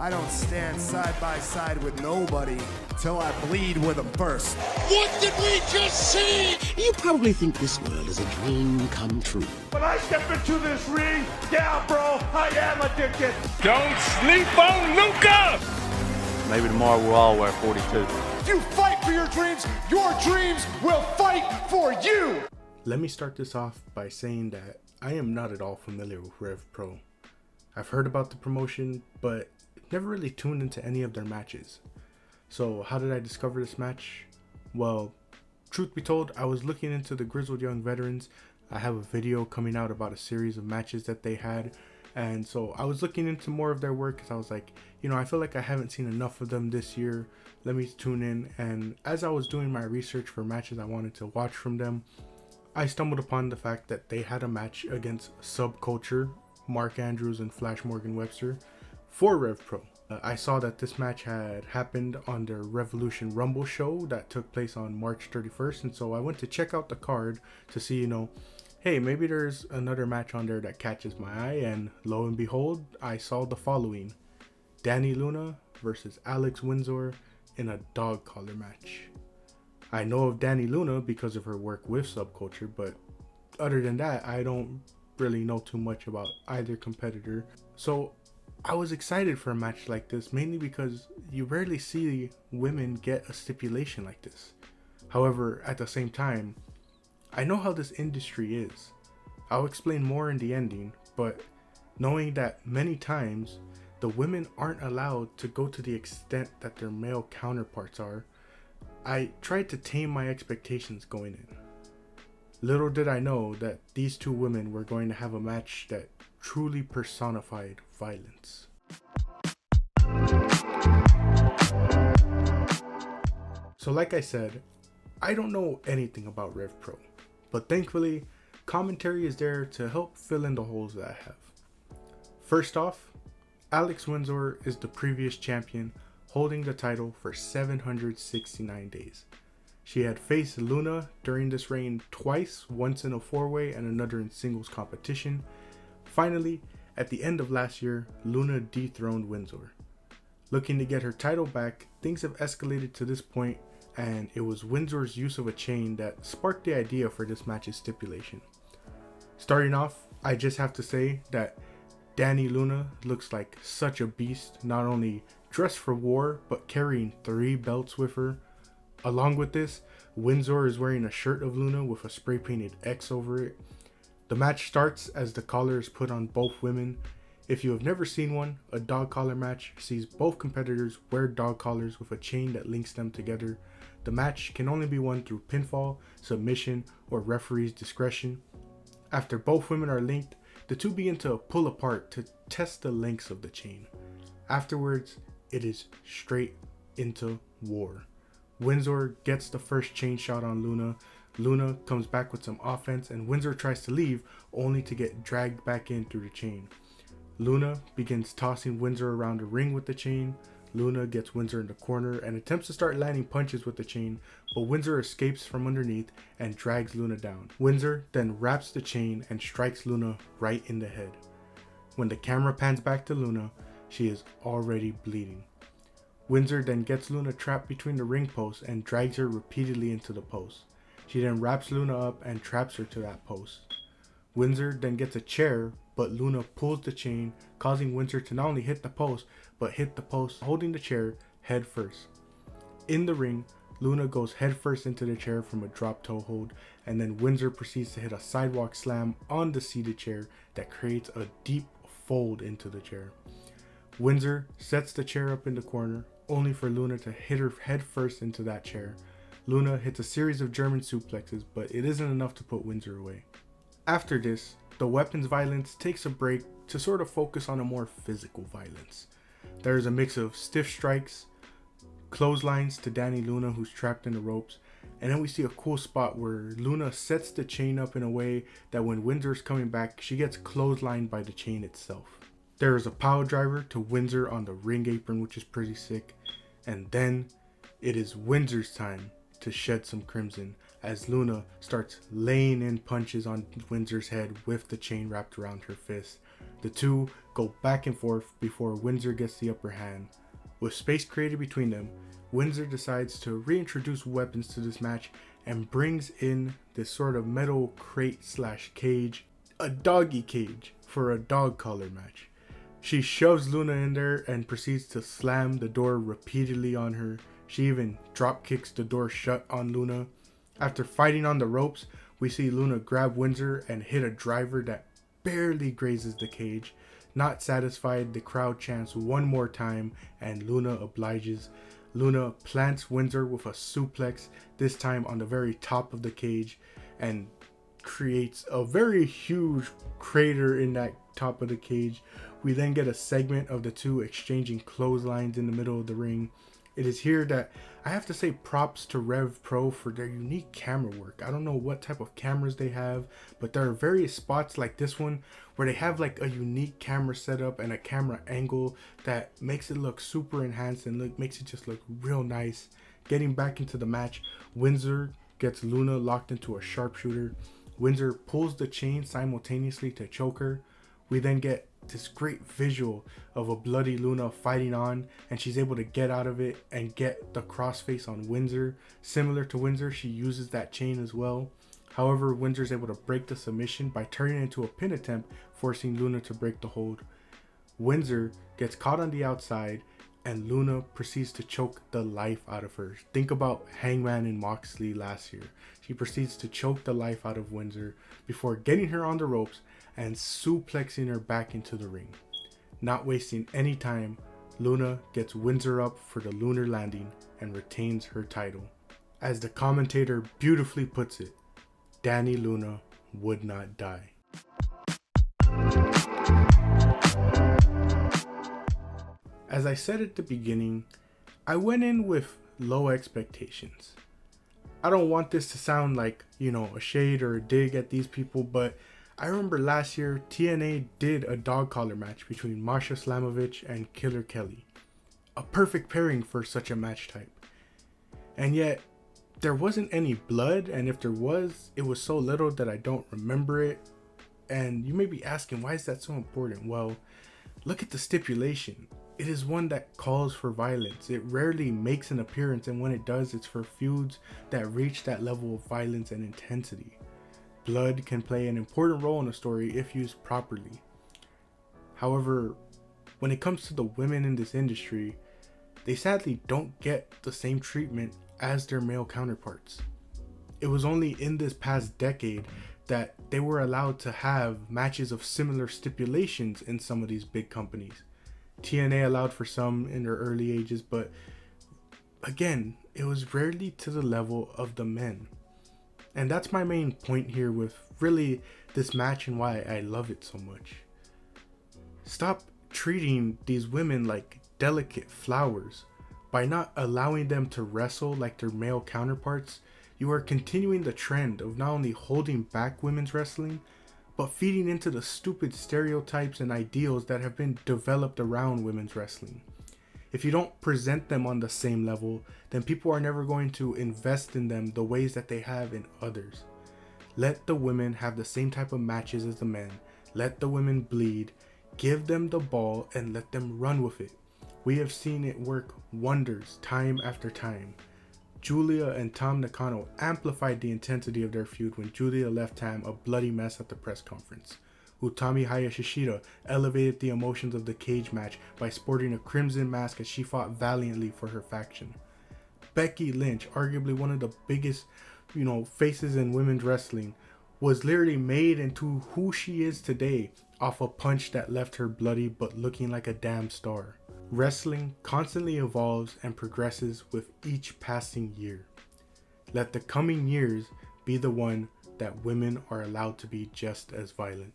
I don't stand side by side with nobody till I bleed with them first. What did we just see? You probably think this world is a dream come true. When I step into this ring, yeah, bro, I am addicted. Don't sleep on Luca! Maybe tomorrow we'll all wear 42. If you fight for your dreams will fight for you. Let me start this off by saying that I am not at all familiar with Rev Pro. I've heard about the promotion, but never really tuned into any of their matches. So how did I discover this match? Well, truth be told, I was looking into the Grizzled Young Veterans. I have a video coming out about a series of matches that they had. And so I was looking into more of their work because I was like, you know, I feel like I haven't seen enough of them this year. Let me tune in. And as I was doing my research for matches I wanted to watch from them, I stumbled upon the fact that they had a match against Subculture, Mark Andrews and Flash Morgan Webster for Rev Pro. I saw that this match had happened on their Revolution Rumble show that took place on March 31st. And so I went to check out the card to see, you know, hey, maybe there's another match on there that catches my eye. And lo and behold, I saw the following: Dani Luna versus Alex Windsor in a dog collar match. I know of Dani Luna because of her work with Subculture, but other than that, I don't really know too much about either competitor. So I was excited for a match like this, mainly because you rarely see women get a stipulation like this. However, at the same time, I know how this industry is. I'll explain more in the ending, but knowing that many times the women aren't allowed to go to the extent that their male counterparts are, I tried to tame my expectations going in. Little did I know that these two women were going to have a match that truly personified violence. So like I said, I don't know anything about Rev Pro, but thankfully, commentary is there to help fill in the holes that I have. First off, Alex Windsor is the previous champion, holding the title for 769 days. She had faced Luna during this reign twice, once in a four-way and another in singles competition. Finally, at the end of last year, Luna dethroned Windsor. Looking to get her title back, things have escalated to this point, and it was Windsor's use of a chain that sparked the idea for this match's stipulation. Starting off, I just have to say that Dani Luna looks like such a beast, not only dressed for war, but carrying 3 belts with her. Along with this, Windsor is wearing a shirt of Luna with a spray painted X over it. The match starts as the collar is put on both women. If you have never seen one, a dog collar match sees both competitors wear dog collars with a chain that links them together. The match can only be won through pinfall, submission, or referee's discretion. After both women are linked, the two begin to pull apart to test the lengths of the chain. Afterwards, it is straight into war. Windsor gets the first chain shot on Luna. Luna comes back with some offense and Windsor tries to leave, only to get dragged back in through the chain. Luna begins tossing Windsor around the ring with the chain. Luna gets Windsor in the corner and attempts to start landing punches with the chain, but Windsor escapes from underneath and drags Luna down. Windsor then wraps the chain and strikes Luna right in the head. When the camera pans back to Luna, she is already bleeding. Windsor then gets Luna trapped between the ring posts and drags her repeatedly into the post. She then wraps Luna up and traps her to that post. Windsor then gets a chair, but Luna pulls the chain, causing Windsor to not only hit the post, but hit the post holding the chair head first. In the ring, Luna goes head first into the chair from a drop toe hold, and then Windsor proceeds to hit a sidewalk slam on the seated chair that creates a deep fold into the chair. Windsor sets the chair up in the corner, only for Luna to hit her head first into that chair. Luna hits a series of German suplexes, but it isn't enough to put Windsor away. After this, the weapons violence takes a break to sort of focus on a more physical violence. There is a mix of stiff strikes, clotheslines to Dani Luna, who's trapped in the ropes, and then we see a cool spot where Luna sets the chain up in a way that when Windsor's coming back, she gets clotheslined by the chain itself. There is a power driver to Windsor on the ring apron, which is pretty sick. And then it is Windsor's time to shed some crimson as Luna starts laying in punches on Windsor's head with the chain wrapped around her fist. The two go back and forth before Windsor gets the upper hand. With space created between them, Windsor decides to reintroduce weapons to this match and brings in this sort of metal crate slash cage, a doggy cage for a dog collar match. She shoves Luna in there and proceeds to slam the door repeatedly on her. She even drop kicks the door shut on Luna. After fighting on the ropes, we see Luna grab Windsor and hit a driver that barely grazes the cage. Not satisfied, the crowd chants one more time and Luna obliges. Luna plants Windsor with a suplex, this time on the very top of the cage, and creates a very huge crater in that top of the cage. We then get a segment of the two exchanging clotheslines in the middle of the ring. It is here that I have to say props to Rev Pro for their unique camera work. I don't know what type of cameras they have, but there are various spots like this one where they have like a unique camera setup and a camera angle that makes it look super enhanced and makes it just look real nice. Getting back into the match, Windsor gets Luna locked into a sharpshooter. Windsor pulls the chain simultaneously to choke her. We then get this great visual of a bloody Luna fighting on, and she's able to get out of it and get the crossface on Windsor. Similar to Windsor, she uses that chain as well. However, Windsor's able to break the submission by turning it into a pin attempt, forcing Luna to break the hold. Windsor gets caught on the outside and Luna proceeds to choke the life out of her. Think about Hangman and Moxley last year. She proceeds to choke the life out of Windsor before getting her on the ropes and suplexing her back into the ring. Not wasting any time, Luna gets Windsor up for the lunar landing and retains her title. As the commentator beautifully puts it, Dani Luna would not die. As I said at the beginning, I went in with low expectations. I don't want this to sound like, a shade or a dig at these people, but I remember last year TNA did a dog collar match between Masha Slamovich and Killer Kelly. A perfect pairing for such a match type. And yet, there wasn't any blood, and if there was, it was so little that I don't remember it. And you may be asking, why is that so important? Well, look at the stipulation. It is one that calls for violence. It rarely makes an appearance, and when it does, it's for feuds that reach that level of violence and intensity. Blood can play an important role in a story if used properly. However, when it comes to the women in this industry, they sadly don't get the same treatment as their male counterparts. It was only in this past decade that they were allowed to have matches of similar stipulations in some of these big companies. TNA allowed for some in their early ages, but again, it was rarely to the level of the men. And that's my main point here with really this match and why I love it so much. Stop treating these women like delicate flowers. By not allowing them to wrestle like their male counterparts, you are continuing the trend of not only holding back women's wrestling, but feeding into the stupid stereotypes and ideals that have been developed around women's wrestling. If you don't present them on the same level, then people are never going to invest in them the ways that they have in others. Let the women have the same type of matches as the men. Let the women bleed. Give them the ball and let them run with it. We have seen it work wonders time after time. Julia and Tom Nakano amplified the intensity of their feud when Julia left Tam a bloody mess at the press conference. Utami Hayashishita elevated the emotions of the cage match by sporting a crimson mask as she fought valiantly for her faction. Becky Lynch, arguably one of the biggest, faces in women's wrestling, was literally made into who she is today off a punch that left her bloody but looking like a damn star. Wrestling constantly evolves and progresses with each passing year. Let the coming years be the one that women are allowed to be just as violent.